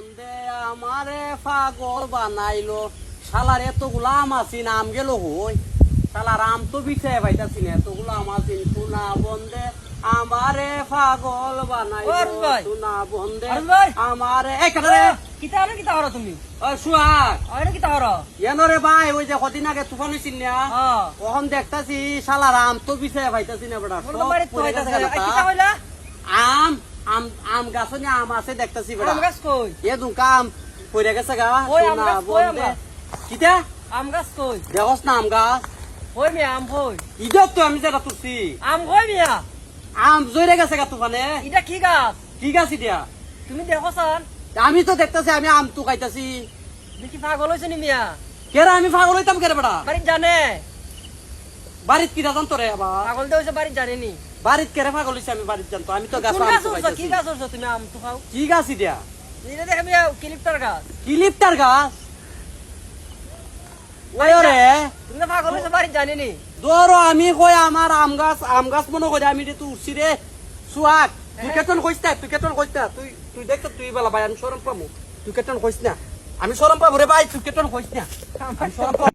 বন্ধে আমারে পাগল বানাইলো শালার এতগুলা আম আছিন আম গেল হই শালার আম তো বিছে পাইতাছি না এতগুলা আম আছিন তুনা বন্ধে আমারে পাগল বানাইলো তুনা বন্ধে আমারে এই কারে কিতা হরো তুমি ওই সুহাগ আরে কিতা হরো এনরে ভাই ওই যে কদিন আগে তুফান হইছিল না ওহন দেখতাছি শালার আম তো বিছে পাইতাছি না বেটা বলো বাড়ি তো হইতাছে কিতা হইলা আম আম আম গাছ না আম আছে দেখতাছি বেটা আম গাছ কই এ দুকাম পড়ে গেছে গা ওই আম গাছ কই আম বন্ধে গাছ কিতা আম গাছ কই দেখস না আম গাছ কই মিয়া আম কই ইদক তো আমি যেটা তুলছি আম কই মিয়া আম জইরে গেছে গা তুফানে এটা কি গাছ কি গাছ দিয়া তুমি দেখো সান আমি তো দেখতাছি আমি আম তো খাইতাছি দেখি পাগল হইছ নি মিয়া কেরা আমি পাগল হইতাম কেরে বেটা বাড়ি জানে বাড়িত কিরা জানতো রে আবার পাগল তো হইছে বাড়ি জানে নি বাড়িত কেরে পাগল হইছে আমি বাড়িত জানতো আমি তো গাছ কোন আম গাছ তো হইছ খাইতাছি কি গাছ হইছ তুমি আম তো খাও কি গাছ দিয়া এটা দেখে মিয়া ক্লিপটার গাছ কি লিপটার গাছ ওই রে তুমি তো পাগল হইছ বাড়ি জানে নি ধরো আমি কই আমার আম গাছ মনে করি আমি রে তুই উঠছি রে সুয়াক তুই কেতন কইস না তুই তুই দেখ তুই বেলা ভাই আমি সরম পামু তুই কেতন কইস না আমি সরম পাবো রে ভাই তুই কেতন কইস না আমি সরম পাবো